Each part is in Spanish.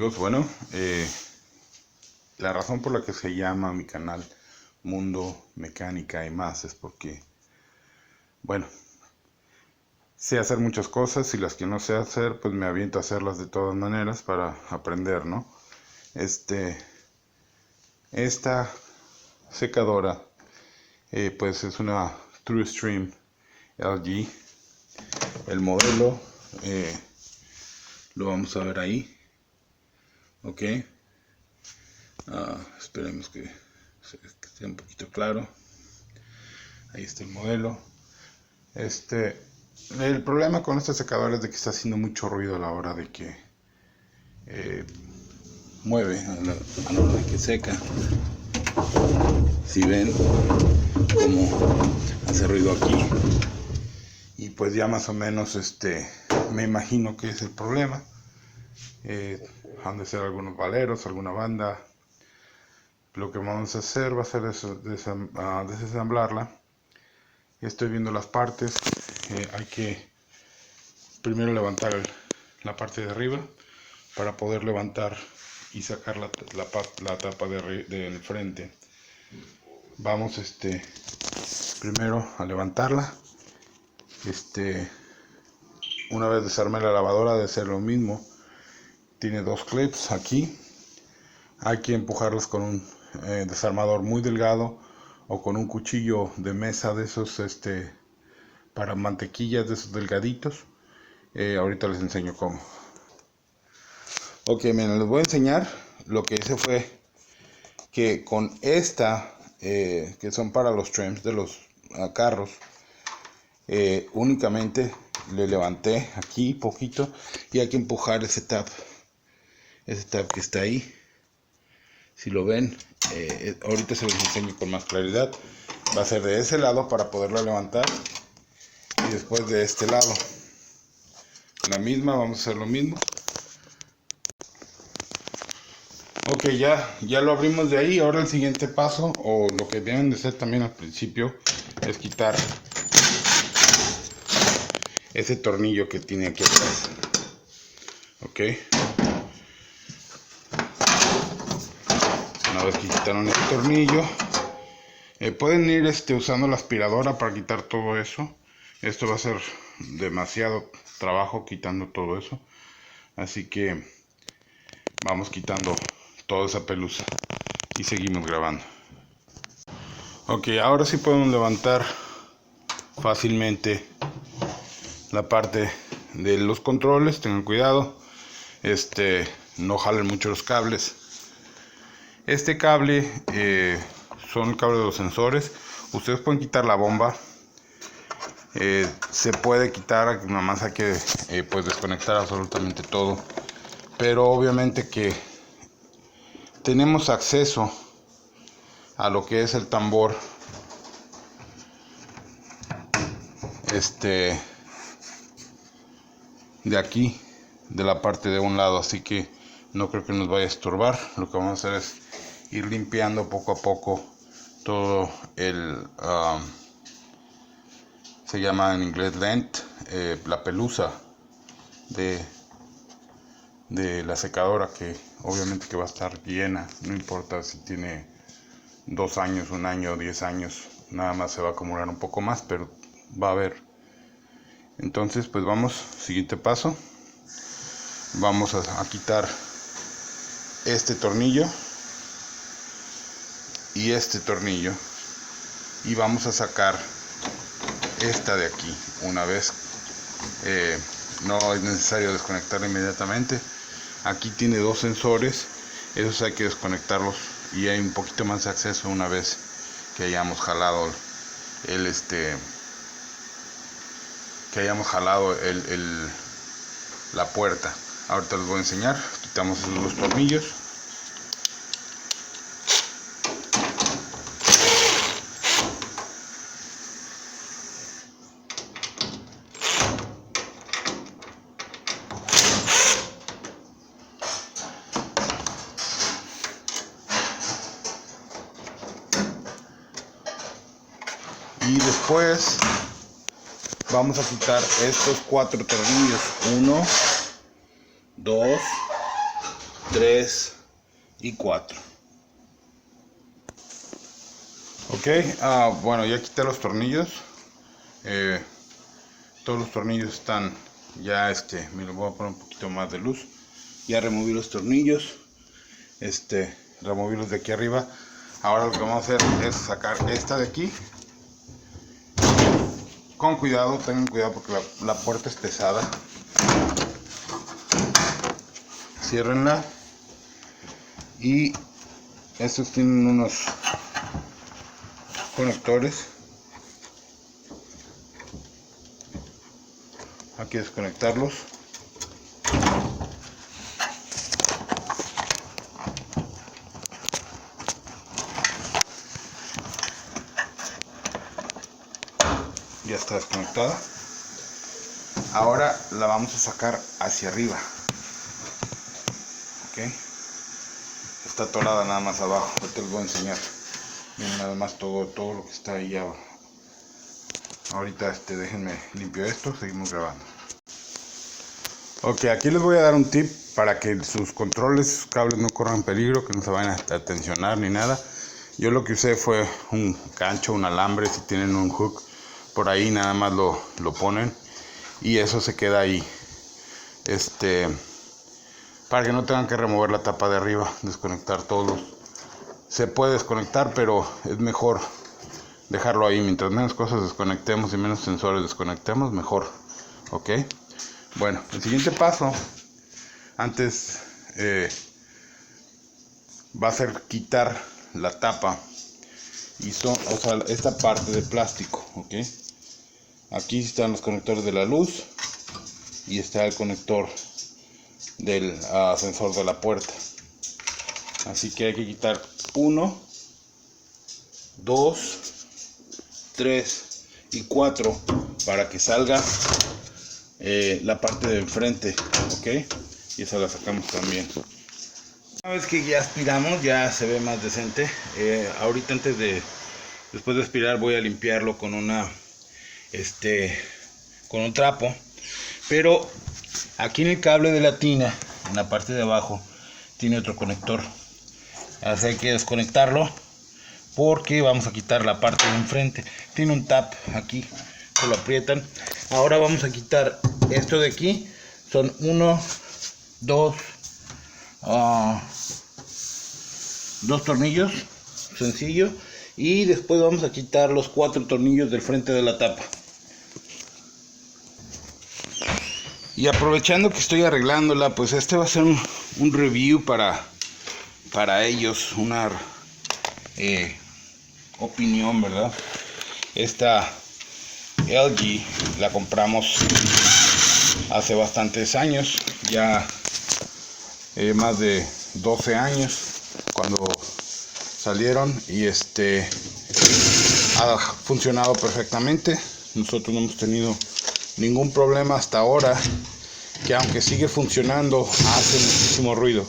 amigos? Bueno, la razón por la que se llama mi canal Mundo Mecánica y Más es porque, bueno, sé hacer muchas cosas y las que no sé hacer, pues me aviento a hacerlas de todas maneras para aprender, ¿no? Esta secadora, pues es una TrueStream LG. El modelo lo vamos a ver ahí. Ok, esperemos que esté un poquito claro. Ahí está el modelo. El problema con este secador es de que está haciendo mucho ruido a la hora de que mueve, a la hora de que seca. Si ven cómo hace ruido aquí, y pues ya más o menos me imagino que es el problema. Han de ser algunos valeros, alguna banda. Lo que vamos a hacer va a ser desensamblarla. Estoy viendo las partes. Hay que primero levantar la parte de arriba para poder levantar y sacar la tapa del frente. Vamos primero a levantarla. Una vez desarmé la lavadora, de hacer lo mismo. Tiene dos clips aquí. Hay que empujarlos con un desarmador muy delgado o con un cuchillo de mesa de esos para mantequillas, de esos delgaditos. Ahorita les enseño cómo. Ok, miren, les voy a enseñar. Lo que hice fue que con esta, que son para los trims de los carros, únicamente le levanté aquí poquito y hay que empujar ese tab que está ahí. Si lo ven, ahorita se los enseño con más claridad. Va a ser de ese lado para poderlo levantar y después de este lado la misma, vamos a hacer lo mismo. Ok, ya lo abrimos de ahí. Ahora el siguiente paso, o lo que deben de hacer también al principio, es quitar ese tornillo que tiene aquí atrás. Ok, una vez que quitaron el tornillo, pueden ir usando la aspiradora para quitar todo eso. Esto va a ser demasiado trabajo quitando todo eso, así que vamos quitando toda esa pelusa y seguimos grabando. Ok, ahora sí podemos levantar fácilmente la parte de los controles. Tengan cuidado, no jalen mucho los cables. Este cable son el cable de los sensores. Ustedes pueden quitar la bomba, se puede quitar, nada más hay que pues desconectar absolutamente todo, pero obviamente que tenemos acceso a lo que es el tambor de aquí, de la parte de un lado, así que no creo que nos vaya a estorbar. Lo que vamos a hacer es ir limpiando poco a poco todo se llama en inglés lint, la pelusa de la secadora, que obviamente que va a estar llena, no importa si tiene 2 años, 1 año, 10 años, nada más se va a acumular un poco más, pero va a haber. Entonces pues vamos, siguiente paso, vamos a quitar este tornillo y este tornillo y vamos a sacar esta de aquí. Una vez, no es necesario desconectarla inmediatamente. Aquí tiene dos sensores, esos hay que desconectarlos y hay un poquito más de acceso una vez que hayamos jalado la puerta. Ahorita les voy a enseñar. Quitamos esos dos tornillos. Y después vamos a quitar estos 4 tornillos. 1, 2, 3 y 4. Ok, bueno, ya quité los tornillos. Todos los tornillos están ya, me lo voy a poner un poquito más de luz. Ya removí los tornillos, removí los de aquí arriba. Ahora lo que vamos a hacer es sacar esta de aquí. Con cuidado, tengan cuidado porque la puerta es pesada. Ciérrenla. Y estos tienen unos conectores. Hay que desconectarlos. Ya está desconectada. Ahora la vamos a sacar hacia arriba. Ok. Está atorada nada más abajo. Ahorita les voy a enseñar. Miren nada más todo lo que está ahí abajo. Ahorita déjenme limpio esto, seguimos grabando. Ok, aquí les voy a dar un tip para que sus controles, sus cables no corran peligro, que no se vayan a tensionar ni nada. Yo lo que usé fue un gancho, un alambre. Si tienen un hook por ahí, nada más lo ponen y eso se queda ahí. Para que no tengan que remover la tapa de arriba, desconectar todos. Se puede desconectar, pero es mejor dejarlo ahí. Mientras menos cosas desconectemos y menos sensores desconectemos, mejor. Ok. Bueno, el siguiente paso antes va a ser quitar la tapa y esta parte de plástico. Ok. Aquí están los conectores de la luz y está el conector del sensor de la puerta. Así que hay que quitar 1, 2, 3 y 4 para que salga la parte de enfrente. Ok, y esa la sacamos también. Una vez que ya aspiramos, ya se ve más decente. Ahorita después de aspirar voy a limpiarlo con con un trapo. Pero aquí en el cable de la tina, en la parte de abajo, tiene otro conector. Así hay que desconectarlo porque vamos a quitar la parte de enfrente. Tiene un tap aquí, se lo aprietan. Ahora vamos a quitar esto de aquí. Son 1, 2, 2 tornillos, sencillo. Y después vamos a quitar los 4 tornillos del frente de la tapa. Y aprovechando que estoy arreglándola, pues va a ser un review para ellos, una opinión, ¿verdad? Esta LG la compramos hace bastantes años, ya más de 12 años cuando salieron, y ha funcionado perfectamente. Nosotros no hemos tenido ningún problema hasta ahora, que aunque sigue funcionando hace muchísimo ruido.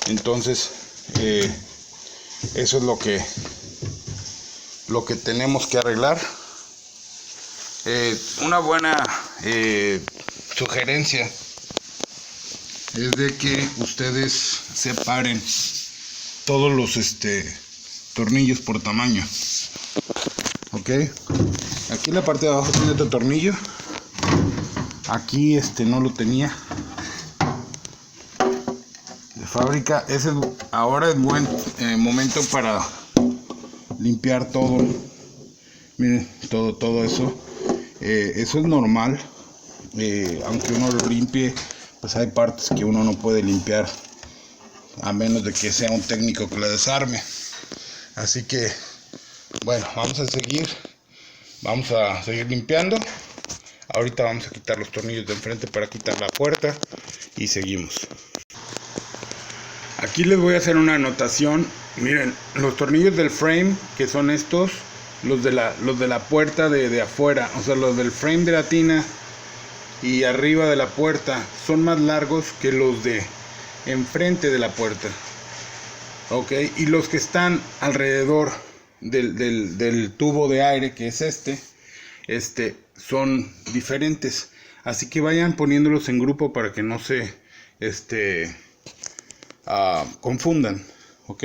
Entonces eso es lo que tenemos que arreglar. Una buena sugerencia es de que ustedes separen todos los tornillos por tamaño. Ok, aquí en la parte de abajo tiene otro tornillo. Aquí no lo tenía de fábrica. Ahora es buen momento para limpiar todo. Miren, todo eso. Eso es normal. Aunque uno lo limpie, pues hay partes que uno no puede limpiar a menos de que sea un técnico que la desarme. Así que bueno, vamos a seguir limpiando. Ahorita vamos a quitar los tornillos de enfrente para quitar la puerta y seguimos. Aquí les voy a hacer una anotación. Miren, los tornillos del frame, que son estos, los de la puerta de afuera, o sea, los del frame de la tina y arriba de la puerta, son más largos que los de enfrente de la puerta. Ok, y los que están alrededor del tubo de aire, que es son diferentes. Así que vayan poniéndolos en grupo para que no se confundan, ¿ok?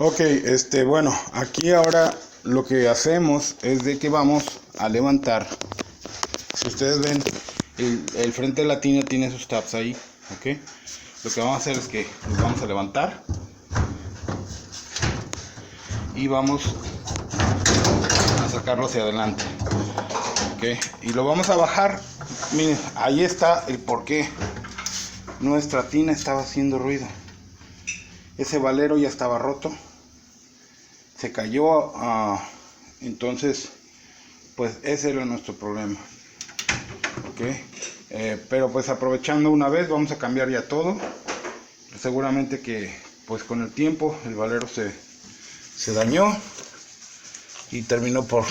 Ok, bueno, aquí ahora lo que hacemos es de que vamos a levantar. Si ustedes ven, el frente de la tina tiene sus tabs ahí, ¿ok? Lo que vamos a hacer es que los vamos a levantar y vamos a sacarlo hacia adelante, ¿ok? Y lo vamos a bajar. Miren, ahí está el porqué. Nuestra tina estaba haciendo ruido. Ese valero ya estaba roto. Se cayó, entonces pues ese era nuestro problema, ok. Pero pues aprovechando una vez vamos a cambiar ya todo. Seguramente que pues con el tiempo el valero se dañó y terminó por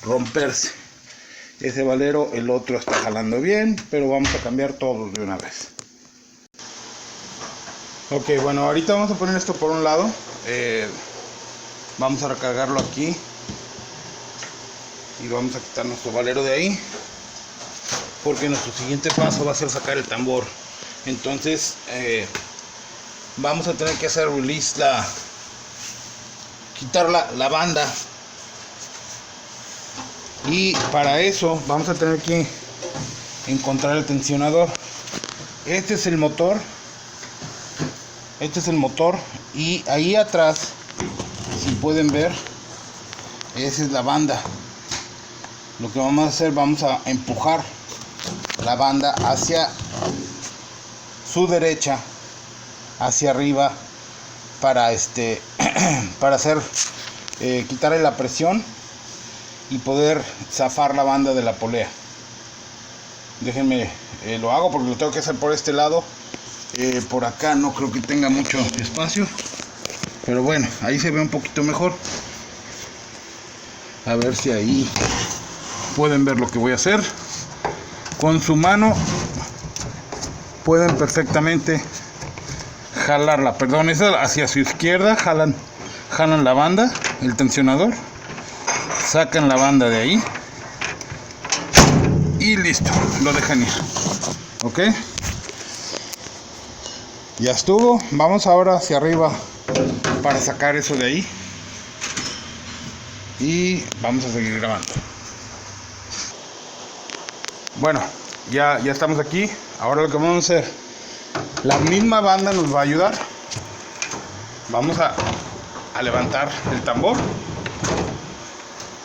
romperse ese valero. El otro está jalando bien, pero vamos a cambiar todos de una vez. Ok, bueno, ahorita vamos a poner esto por un lado. Vamos a recargarlo aquí y vamos a quitar nuestro valero de ahí, porque nuestro siguiente paso va a ser sacar el tambor. Entonces vamos a tener que hacer release, quitar la banda, y para eso vamos a tener que encontrar el tensionador. Este es el motor, y ahí atrás, si pueden ver, esa es la banda. Lo que vamos a hacer, vamos a empujar la banda hacia su derecha, hacia arriba, para para hacer quitarle la presión y poder zafar la banda de la polea. Déjenme, lo hago porque lo tengo que hacer por este lado. Por acá no creo que tenga mucho espacio, pero bueno, ahí se ve un poquito mejor. A ver si ahí pueden ver lo que voy a hacer. Con su mano pueden perfectamente jalarla, perdón, esa hacia su izquierda, jalan la banda, el tensionador, sacan la banda de ahí y listo, lo dejan ir, ok. Ya estuvo. Vamos ahora hacia arriba para sacar eso de ahí y vamos a seguir grabando. Bueno, ya estamos aquí. Ahora lo que vamos a hacer, la misma banda nos va a ayudar. Vamos a levantar el tambor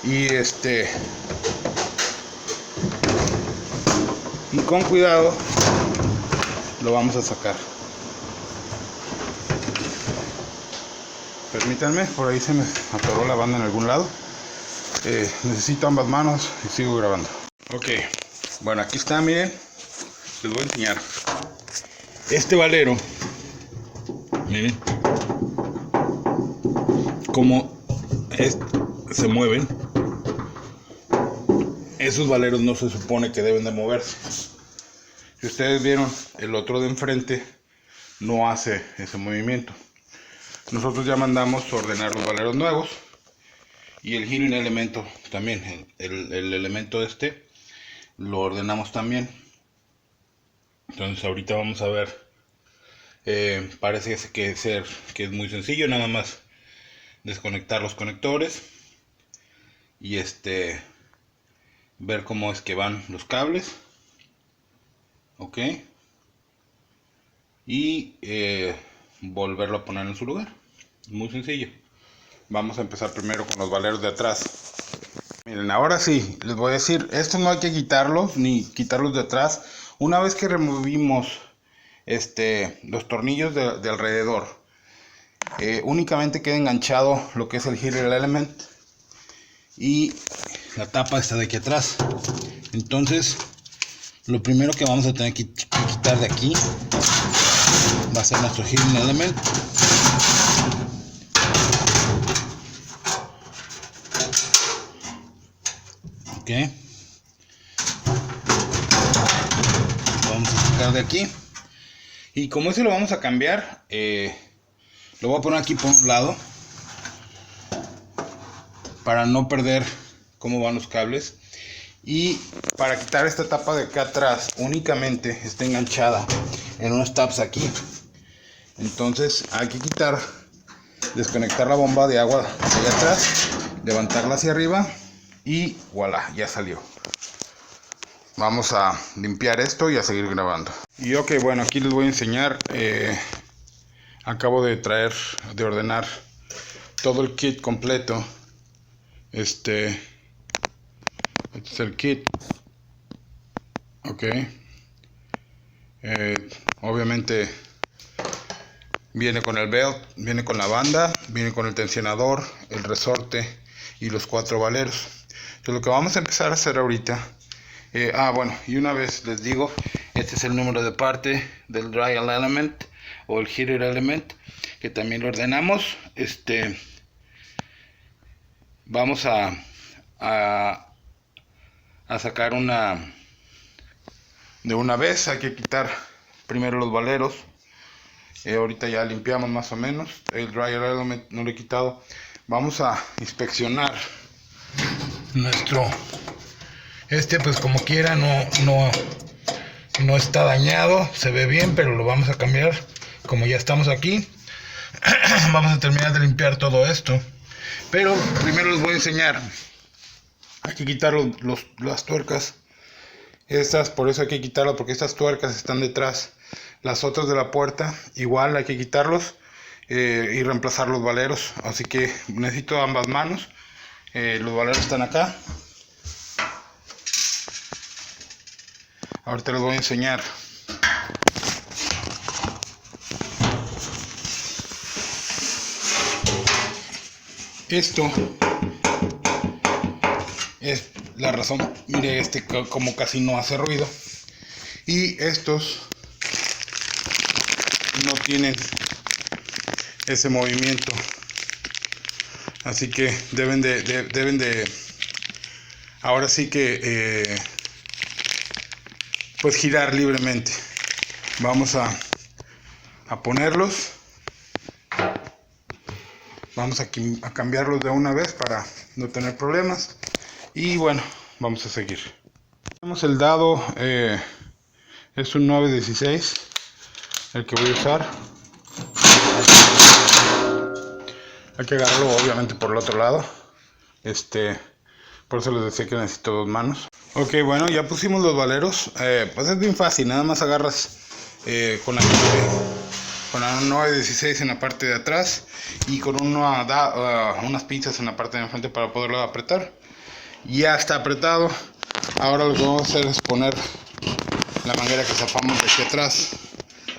y y con cuidado lo vamos a sacar. Permítanme, por ahí se me atoró la banda en algún lado. Necesito ambas manos y sigo grabando. Ok, bueno, aquí está, miren, les voy a enseñar. Este valero, miren cómo se mueven. Esos valeros no se supone que deben de moverse. Si ustedes vieron, el otro de enfrente no hace ese movimiento. Nosotros ya mandamos ordenar los valeros nuevos y el hearing elemento también. El elemento lo ordenamos también. Entonces ahorita vamos a ver. Parece que es muy sencillo, nada más desconectar los conectores y ver cómo es que van los cables, ok, y volverlo a poner en su lugar. Muy sencillo. Vamos a empezar primero con los valeros de atrás. Miren, ahora sí, les voy a decir, esto no hay que quitarlos, ni quitarlos de atrás. Una vez que removimos los tornillos de alrededor, únicamente queda enganchado lo que es el heater element y la tapa está de aquí atrás. Entonces, lo primero que vamos a tener que quitar de aquí va a ser nuestro heating element. Ok, lo vamos a sacar de aquí y como ese lo vamos a cambiar, lo voy a poner aquí por un lado para no perder cómo van los cables. Y para quitar esta tapa de acá atrás, únicamente está enganchada en unos tabs aquí. Entonces hay que quitar, desconectar la bomba de agua de allá atrás, levantarla hacia arriba y voilà, ya salió. Vamos a limpiar esto y a seguir grabando. Y ok, bueno, aquí les voy a enseñar. Acabo de ordenar todo el kit completo. Este es el kit. Ok. Obviamente viene con el belt, viene con la banda, viene con el tensionador, el resorte y los 4 valeros. Entonces lo que vamos a empezar a hacer ahorita, bueno, y una vez les digo, este es el número de parte del dry element o el heater element, que también lo ordenamos. Vamos a sacar de una vez. Hay que quitar primero los valeros. Ahorita ya limpiamos más o menos. El dryer element no lo he quitado. Vamos a inspeccionar nuestro pues como quiera no está dañado, se ve bien, pero lo vamos a cambiar. Como ya estamos aquí, vamos a terminar de limpiar todo esto, pero primero les voy a enseñar. Hay que quitar las tuercas estas, por eso hay que quitarlas, porque estas tuercas están detrás. Las otras de la puerta igual hay que quitarlos y reemplazar los valeros, así que necesito ambas manos. Los valeros están acá. Ahorita les voy a enseñar. Esto es la razón. Mire, como casi no hace ruido, y estos no tienen ese movimiento, así que deben de ahora sí que pues girar libremente. Vamos a ponerlos. Vamos a cambiarlos de una vez para no tener problemas. Y bueno, vamos a seguir. Tenemos el dado, es un 916 el que voy a usar. Hay que agarrarlo obviamente por el otro lado. Por eso les decía que necesito 2 manos. Ok, bueno, ya pusimos los valeros. Pues es bien fácil, nada más agarras con la 916 en la parte de atrás y con unas pinzas en la parte de enfrente para poderlo apretar. Ya está apretado. Ahora lo que vamos a hacer es poner la manguera que zafamos de aquí atrás.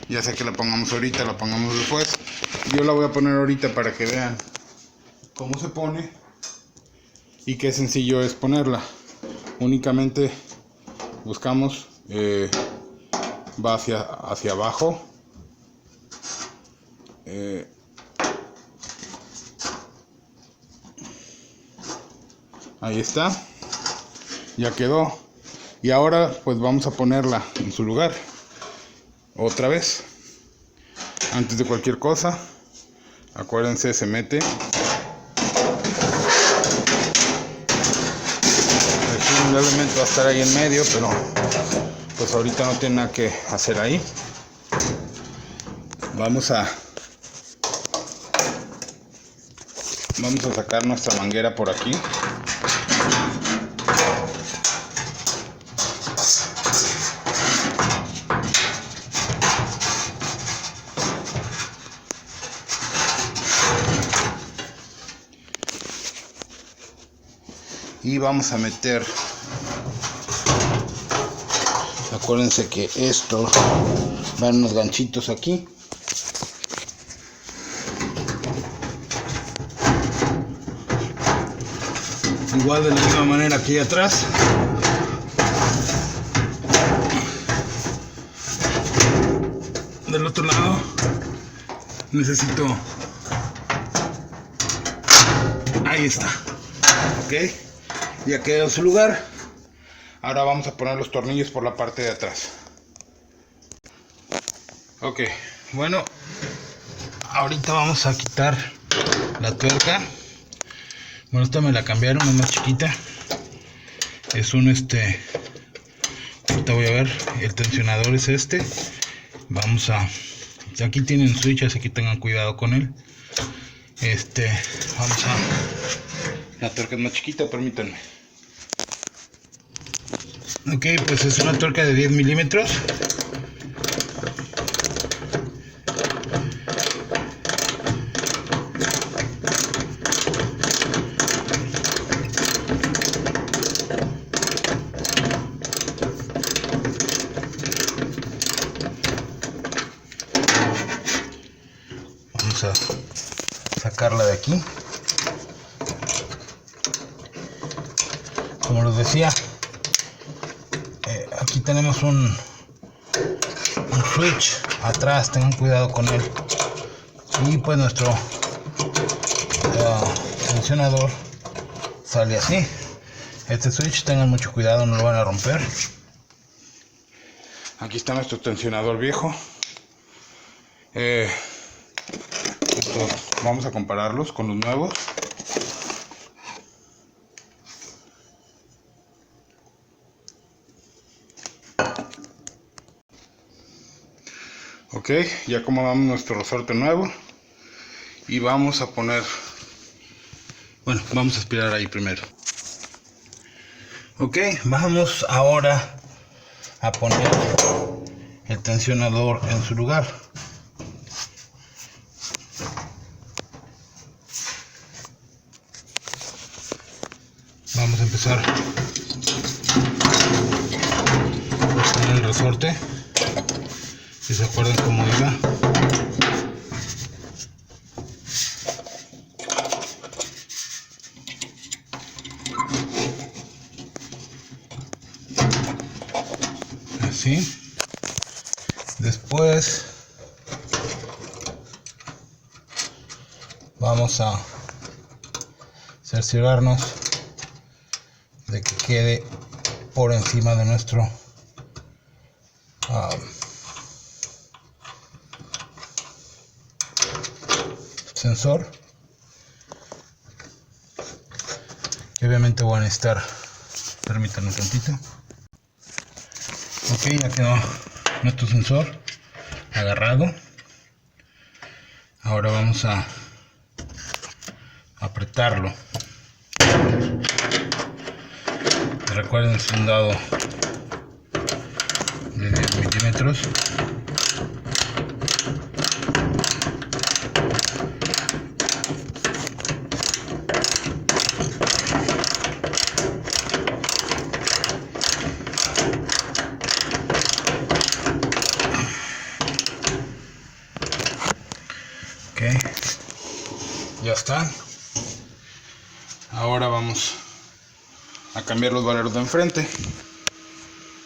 Ya sea que la pongamos ahorita, la pongamos después. Yo la voy a poner ahorita para que vean cómo se pone y qué sencillo es ponerla. Únicamente buscamos, va hacia abajo. Ahí está, ya quedó. Y ahora pues vamos a ponerla en su lugar otra vez. Antes de cualquier cosa, acuérdense, se mete. El elemento va a estar ahí en medio, pero pues ahorita no tiene nada que hacer ahí. Vamos a sacar nuestra manguera por aquí. Y vamos a meter, acuérdense que esto van unos ganchitos aquí. Igual de la misma manera aquí atrás. Del otro lado necesito, ahí está, ok, ya quedó en su lugar. Ahora vamos a poner los tornillos por la parte de atrás. Ok, bueno, ahorita vamos a quitar la tuerca. Bueno, esta me la cambiaron, es más chiquita. Es un ahorita voy a ver, el tensionador es este. Vamos a, aquí tienen switch, así que tengan cuidado con él. Vamos a, la tuerca es más chiquita, permítanme. Ok, pues es una tuerca de 10 milímetros. Vamos a sacarla de aquí. Como les decía, aquí tenemos un switch atrás, tengan cuidado con él. Y pues nuestro tensionador sale así. Este switch tengan mucho cuidado, no lo van a romper. Aquí está nuestro tensionador viejo. Vamos a compararlos con los nuevos. Ok, ya acomodamos nuestro resorte nuevo y vamos a poner, bueno, vamos a aspirar ahí primero. Ok, vamos ahora a poner el tensionador en su lugar. Vamos a empezar a poner el resorte. Si se acuerdan cómo iba. Así. Después vamos a cerciorarnos de que quede por encima de nuestro sensor. Y obviamente voy a necesitar, permítanme un tantito. Ok, ya quedó nuestro sensor agarrado. Ahora vamos a apretarlo. Recuerden, es un dado de 10 milímetros. Ok, ya está. Ahora vamos a cambiar los valeros de enfrente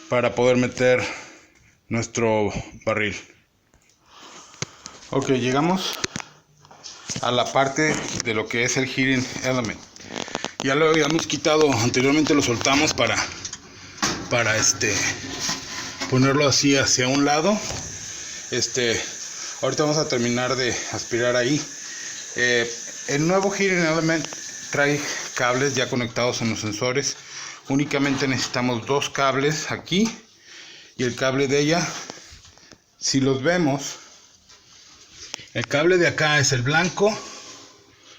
para poder meter nuestro barril. Ok, llegamos a la parte de lo que es el heating element. Ya lo habíamos quitado anteriormente, lo soltamos para ponerlo así hacia un lado. Ahorita vamos a terminar de aspirar ahí. El nuevo heating element trae cables ya conectados en los sensores. Únicamente necesitamos dos cables aquí y el cable de ella. Si los vemos, el cable de acá es el blanco,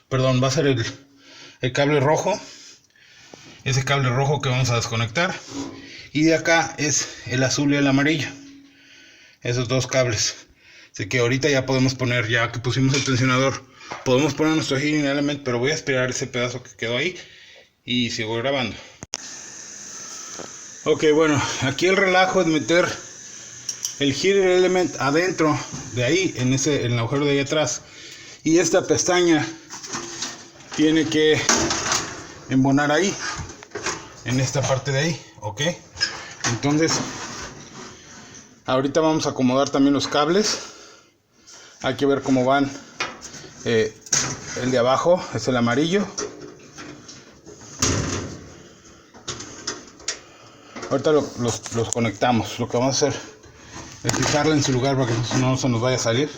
perdón, va a ser el cable rojo, ese cable rojo que vamos a desconectar, y de acá es el azul y el amarillo, esos dos cables. Así que ahorita ya podemos poner, ya que pusimos el tensionador, podemos poner nuestro heating element, pero voy a aspirar ese pedazo que quedó ahí y sigo grabando. Ok, bueno, aquí el relajo es meter el heating element adentro de ahí, en el agujero de ahí atrás, y esta pestaña tiene que embonar ahí, en esta parte de ahí. Ok, entonces ahorita vamos a acomodar también los cables. Hay que ver cómo van. El de abajo es el amarillo. Ahorita los conectamos. Lo que vamos a hacer es fijarla en su lugar para que no se nos vaya a salir.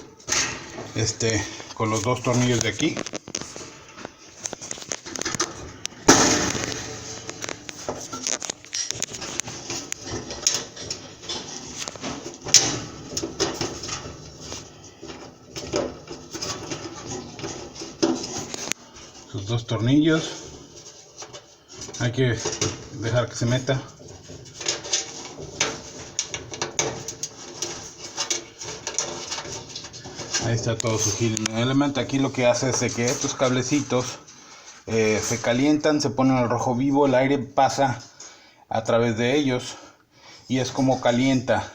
Con los dos tornillos de aquí. los tornillos. Hay que dejar que se meta. Ahí está todo su healing element. Aquí lo que hace es de que estos cablecitos se calientan, se ponen al rojo vivo, el aire pasa a través de ellos y es como calienta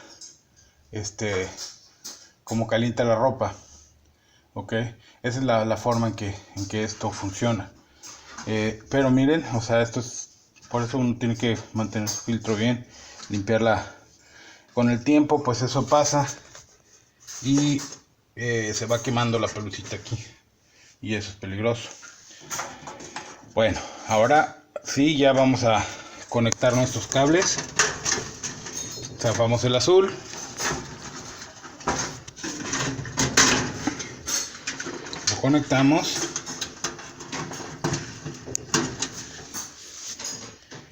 la ropa. Ok, esa es la forma en que esto funciona. Pero miren, o sea, esto es, por eso uno tiene que mantener su filtro bien, limpiarla. Con el tiempo pues eso pasa y se va quemando la pelucita aquí y eso es peligroso. Bueno, ahora sí, ya vamos a conectar nuestros cables. Zafamos el azul. Lo conectamos.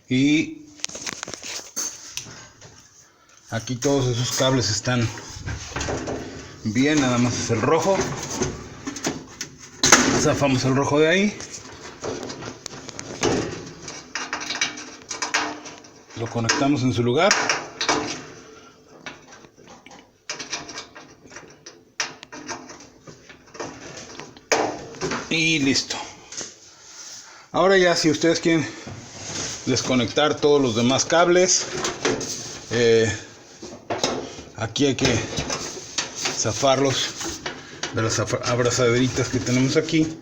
Y aquí todos esos cables están bien, nada más es el rojo. Zafamos el rojo de ahí. Lo conectamos en su lugar. Y listo. Ahora ya, si ustedes quieren desconectar todos los demás cables, aquí hay que zafarlos de las abrazaderitas que tenemos aquí.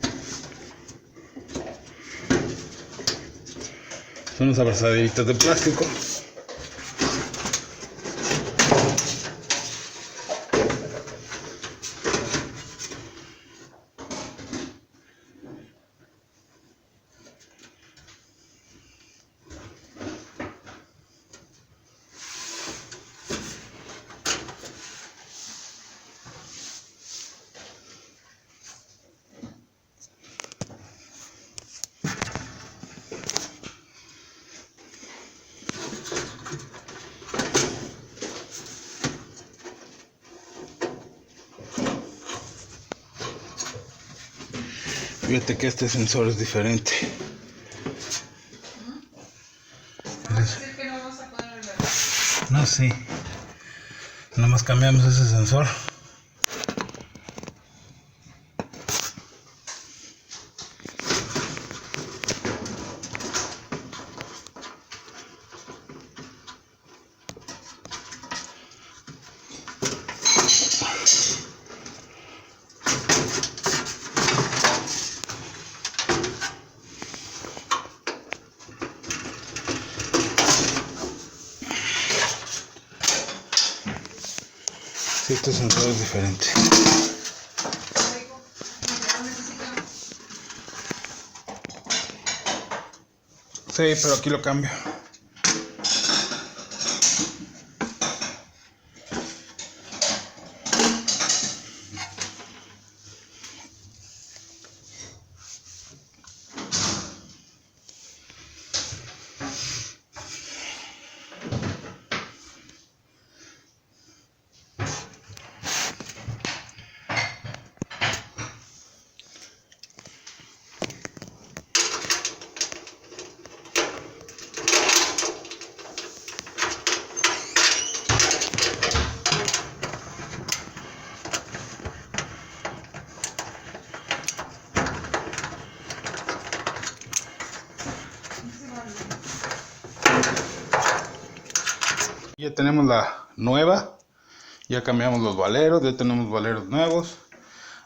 Son las abrazaderitas de plástico. Fíjate que este sensor es diferente. No, sí. Nomás cambiamos ese sensor. Sí, este sensor es diferente. Sí, pero aquí lo cambio. Ya tenemos la nueva, ya cambiamos los valeros, ya tenemos valeros nuevos.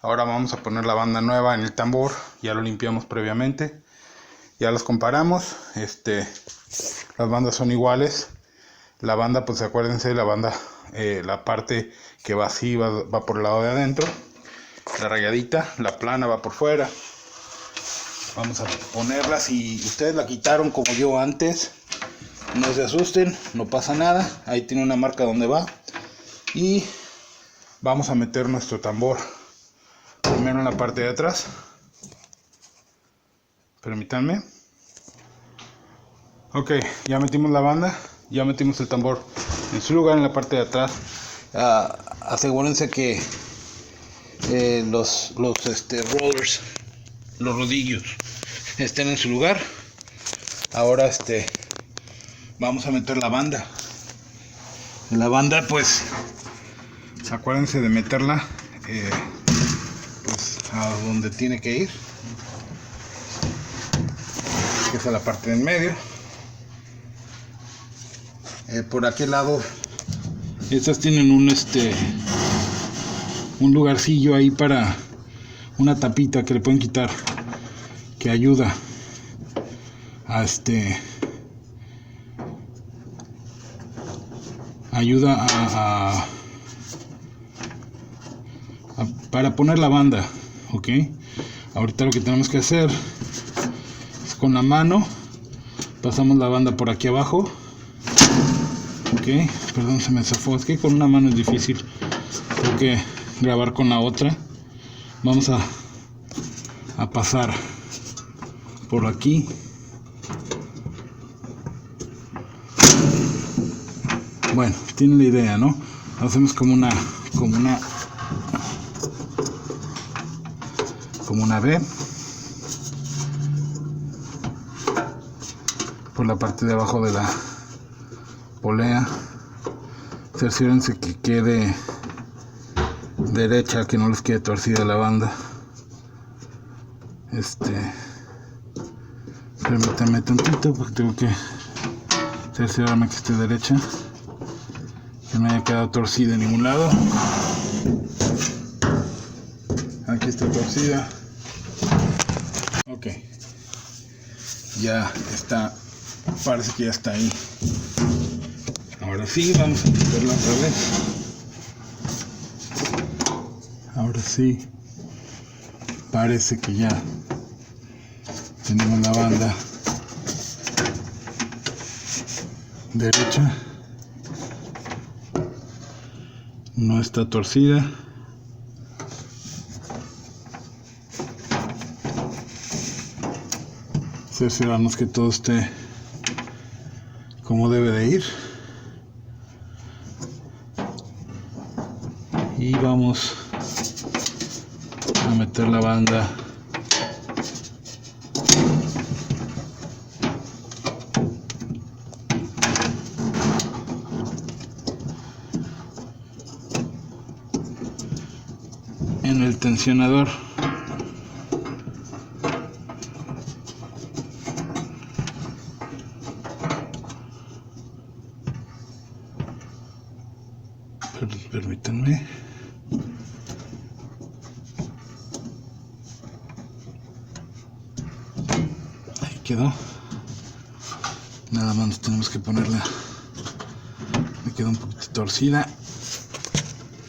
Ahora vamos a poner la banda nueva en el tambor, ya lo limpiamos previamente, ya los comparamos. Las bandas son iguales. La banda, pues acuérdense, la banda, la parte que va así va por el lado de adentro, la rayadita, la plana va por fuera. Vamos a ponerla. Si ustedes la quitaron como yo antes, no se asusten, no pasa nada. Ahí tiene una marca donde va. Y vamos a meter nuestro tambor primero en la parte de atrás. Permítanme. Ok, ya metimos la banda, ya metimos el tambor en su lugar en la parte de atrás. Asegúrense que los rollers, los rodillos, estén en su lugar. Ahora vamos a meter la banda. La banda, pues acuérdense de meterla pues a donde tiene que ir, que es a la parte de en medio. Por aquel lado, estas tienen un lugarcillo ahí para una tapita que le pueden quitar, que ayuda a para poner la banda, ok. Ahorita lo que tenemos que hacer es con la mano pasamos la banda por aquí abajo, ok. Perdón, se me zafó, es que con una mano es difícil, tengo que grabar con la otra. Vamos a pasar por aquí. Bueno, tienen la idea, ¿no? Hacemos como una V por la parte de abajo de la polea. Cerciórense que quede derecha, que no les quede torcida la banda. Permítanme tantito porque tengo que cerciorarme que esté derecha, que no haya quedado torcida en ningún lado. Aquí está torcida. Ok, ya está, parece que ya está ahí. Ahora sí, vamos a meterla otra vez. Ahora sí, parece que ya tenemos la banda derecha, no está torcida. Cerciorarnos que todo esté como debe de ir y vamos a meter la banda en el tensionador. Permítanme. Ahí quedó. Nada más nos tenemos que ponerla. Me quedó un poquito torcida.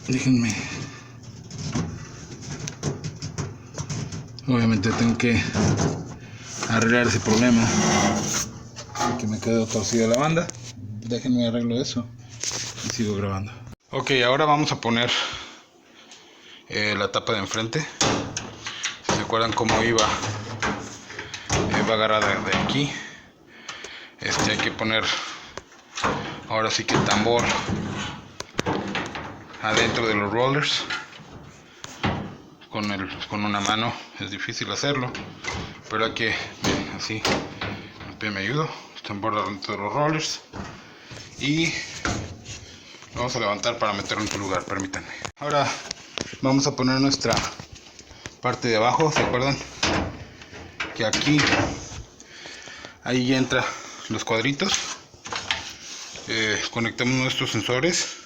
Déjenme. Obviamente tengo que arreglar ese problema que me quedó torcida la banda. Déjenme arreglo eso y sigo grabando. Ok, ahora vamos a poner la tapa de enfrente. Si se acuerdan cómo iba agarrada de aquí. Hay que poner ahora sí que el tambor adentro de los rollers. Con una mano es difícil hacerlo, pero hay que, así, me ayudo, tambor adentro de los rollers y lo vamos a levantar para meterlo en su lugar, permítanme. Ahora vamos a poner nuestra parte de abajo. ¿Se acuerdan que aquí ahí ya entra los cuadritos? Conectamos nuestros sensores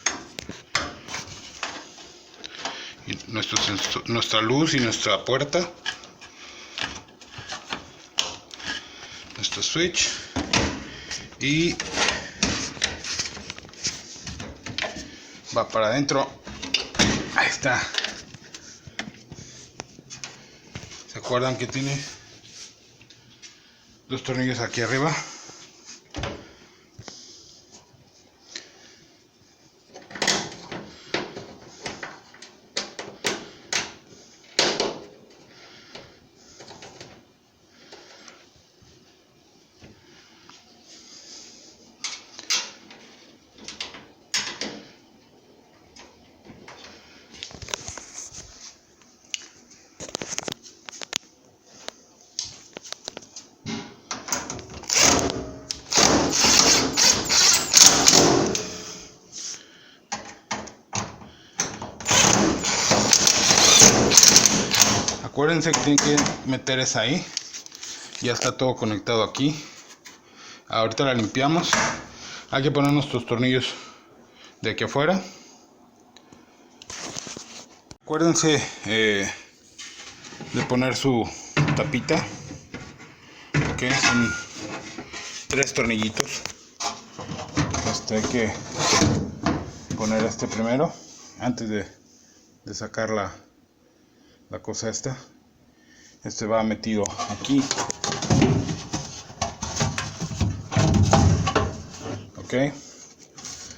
y nuestra luz y nuestra puerta, nuestro switch, y va para adentro. Ahí está. ¿Se acuerdan que tiene dos tornillos aquí arriba? Acuérdense que tienen que meter esa ahí. Ya está todo conectado aquí. Ahorita la limpiamos. Hay que poner nuestros tornillos de aquí afuera. Acuérdense de poner su tapita. Ok, son 3 tornillitos. Hay que poner este primero antes de sacar la cosa esta. Este va metido aquí. Ok,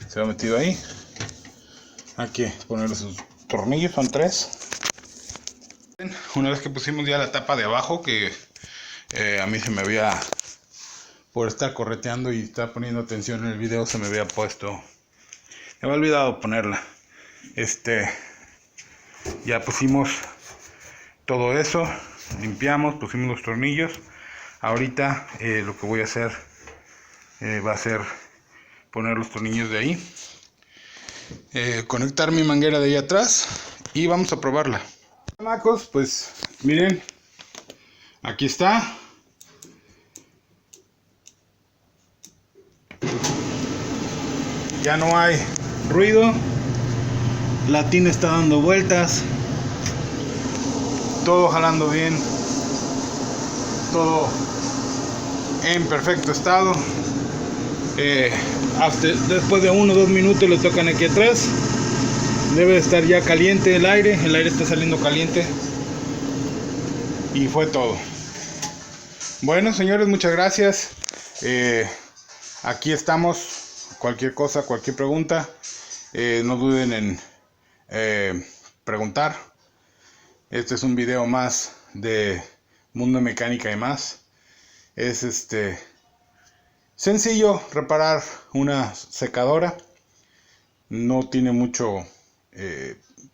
se va metido ahí. Hay que poner sus tornillos, son 3. Una vez que pusimos ya la tapa de abajo, que a mí se me había, por estar correteando y estar poniendo atención en el video, se me había puesto, me había olvidado ponerla. Ya pusimos todo eso, limpiamos, pusimos los tornillos. Ahorita lo que voy a hacer va a ser poner los tornillos de ahí, conectar mi manguera de ahí atrás y vamos a probarla. Chamacos, pues miren, aquí está. Ya no hay ruido, la tina está dando vueltas, todo jalando bien, todo en perfecto estado. Después de 1 o 2 minutos le tocan aquí atrás. Debe de estar ya caliente el aire está saliendo caliente. Y fue todo. Bueno, señores, muchas gracias. Aquí estamos. Cualquier cosa, cualquier pregunta, no duden en preguntar. Este es un video más de mundo de mecánica y más. Es sencillo reparar una secadora. No tiene mucho,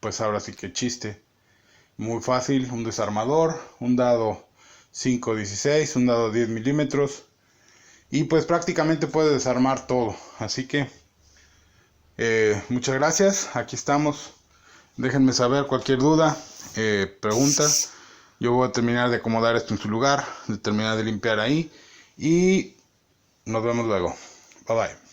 pues ahora sí que chiste. Muy fácil, un desarmador, un dado 5.16, un dado 10 milímetros. Y pues prácticamente puede desarmar todo. Así que muchas gracias. Aquí estamos. Déjenme saber cualquier duda, pregunta. Yo voy a terminar de acomodar esto en su lugar, de terminar de limpiar ahí. Y nos vemos luego. Bye bye.